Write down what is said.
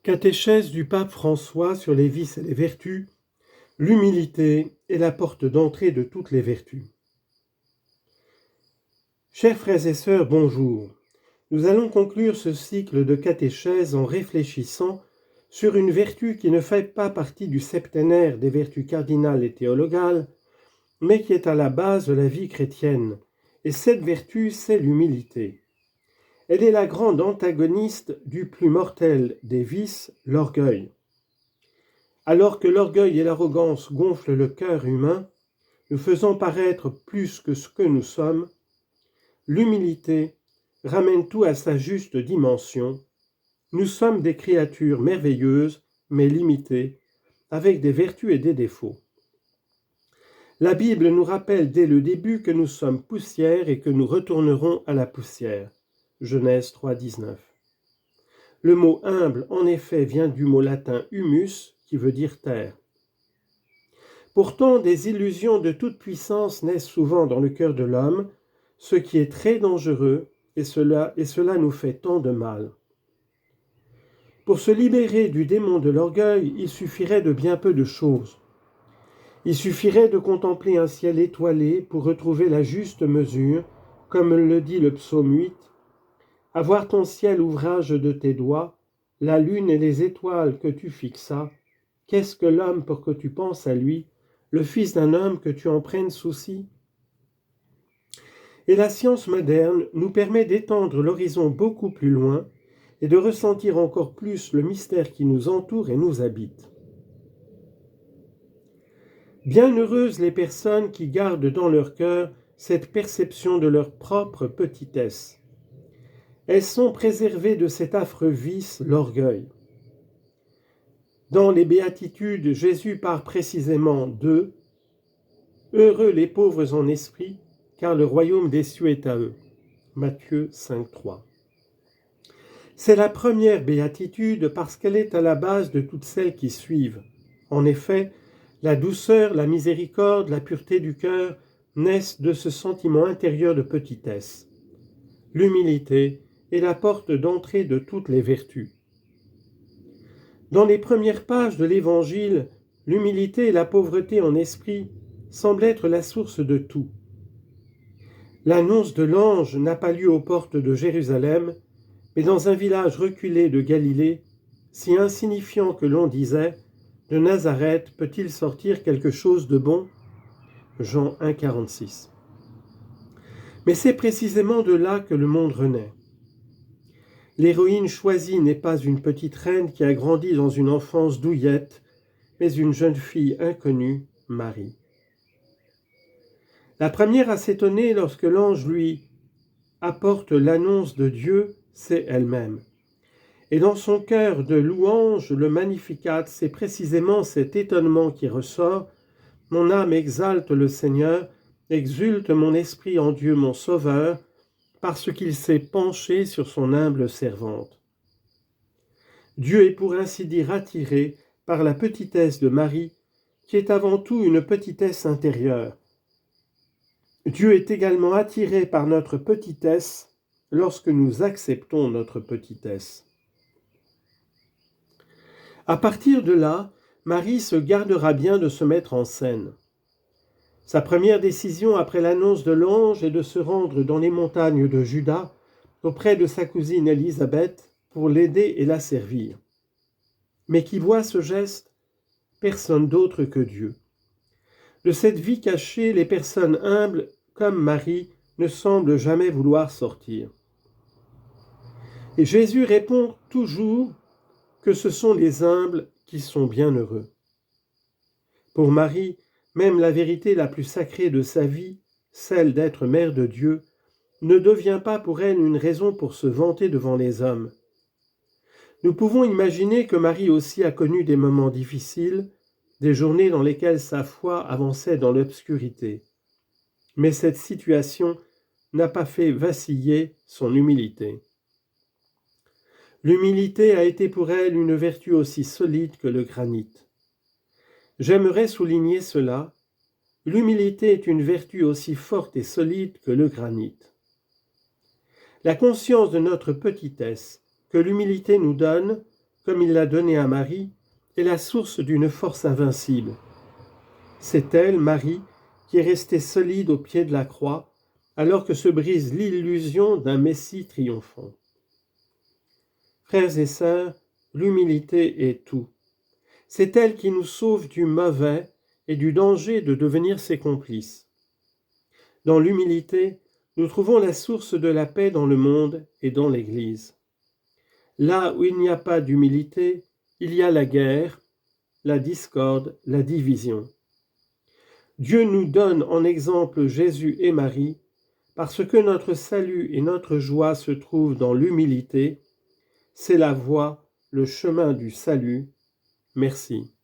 Catéchèse du pape François sur les vices et les vertus, l'humilité est la porte d'entrée de toutes les vertus. Chers frères et sœurs, bonjour. Nous allons conclure ce cycle de catéchèse en réfléchissant sur une vertu qui ne fait pas partie du septénaire des vertus cardinales et théologales, mais qui est à la base de la vie chrétienne. Et cette vertu, c'est l'humilité. Elle est la grande antagoniste du plus mortel des vices, l'orgueil. Alors que l'orgueil et l'arrogance gonflent le cœur humain, nous faisant paraître plus que ce que nous sommes, l'humilité ramène tout à sa juste dimension. Nous sommes des créatures merveilleuses, mais limitées, avec des vertus et des défauts. La Bible nous rappelle dès le début que nous sommes poussière et que nous retournerons à la poussière. Genèse 3, 19. Le mot humble, en effet, vient du mot latin humus, qui veut dire terre. Pourtant, des illusions de toute puissance naissent souvent dans le cœur de l'homme, ce qui est très dangereux, et cela nous fait tant de mal. Pour se libérer du démon de l'orgueil, il suffirait de bien peu de choses. Il suffirait de contempler un ciel étoilé pour retrouver la juste mesure, comme le dit le psaume 8. Avoir ton ciel ouvrage de tes doigts, la lune et les étoiles que tu fixas, qu'est-ce que l'homme pour que tu penses à lui, le fils d'un homme que tu en prennes souci? Et la science moderne nous permet d'étendre l'horizon beaucoup plus loin et de ressentir encore plus le mystère qui nous entoure et nous habite. Bienheureuses les personnes qui gardent dans leur cœur cette perception de leur propre petitesse. Elles sont préservées de cet affreux vice, l'orgueil. Dans les béatitudes, Jésus parle précisément d'eux. Heureux les pauvres en esprit, car le royaume des cieux est à eux. Matthieu 5, 3. C'est la première béatitude parce qu'elle est à la base de toutes celles qui suivent. En effet, la douceur, la miséricorde, la pureté du cœur naissent de ce sentiment intérieur de petitesse. L'humilité est la porte d'entrée de toutes les vertus. Dans les premières pages de l'Évangile, l'humilité et la pauvreté en esprit semblent être la source de tout. L'annonce de l'ange n'a pas lieu aux portes de Jérusalem, mais dans un village reculé de Galilée, si insignifiant que l'on disait « De Nazareth peut-il sortir quelque chose de bon ?» Jean 1, 46. Mais c'est précisément de là que le monde renaît. L'héroïne choisie n'est pas une petite reine qui a grandi dans une enfance douillette, mais une jeune fille inconnue, Marie. La première à s'étonner lorsque l'ange lui apporte l'annonce de Dieu, c'est elle-même. Et dans son cœur de louange, le Magnificat, c'est précisément cet étonnement qui ressort. Mon âme exalte le Seigneur, exulte mon esprit en Dieu mon Sauveur, parce qu'il s'est penché sur son humble servante. Dieu est pour ainsi dire attiré par la petitesse de Marie, qui est avant tout une petitesse intérieure. Dieu est également attiré par notre petitesse lorsque nous acceptons notre petitesse. À partir de là, Marie se gardera bien de se mettre en scène. Sa première décision après l'annonce de l'ange est de se rendre dans les montagnes de Juda auprès de sa cousine Élisabeth pour l'aider et la servir. Mais qui voit ce geste? Personne d'autre que Dieu. De cette vie cachée, les personnes humbles, comme Marie, ne semblent jamais vouloir sortir. Et Jésus répond toujours que ce sont les humbles qui sont bienheureux. Pour Marie, même la vérité la plus sacrée de sa vie, celle d'être mère de Dieu, ne devient pas pour elle une raison pour se vanter devant les hommes. Nous pouvons imaginer que Marie aussi a connu des moments difficiles, des journées dans lesquelles sa foi avançait dans l'obscurité. Mais cette situation n'a pas fait vaciller son humilité. L'humilité a été pour elle une vertu aussi solide que le granit. J'aimerais souligner cela. L'humilité est une vertu aussi forte et solide que le granit. La conscience de notre petitesse que l'humilité nous donne comme il l'a donné à Marie, est la source d'une force invincible. C'est elle, Marie, qui est restée solide au pied de la croix, alors que se brise l'illusion d'un Messie triomphant. Frères et sœurs, l'humilité est tout. C'est elle qui nous sauve du mauvais et du danger de devenir ses complices. Dans l'humilité, nous trouvons la source de la paix dans le monde et dans l'Église. Là où il n'y a pas d'humilité, il y a la guerre, la discorde, la division. Dieu nous donne en exemple Jésus et Marie, parce que notre salut et notre joie se trouvent dans l'humilité. C'est la voie, le chemin du salut. Merci.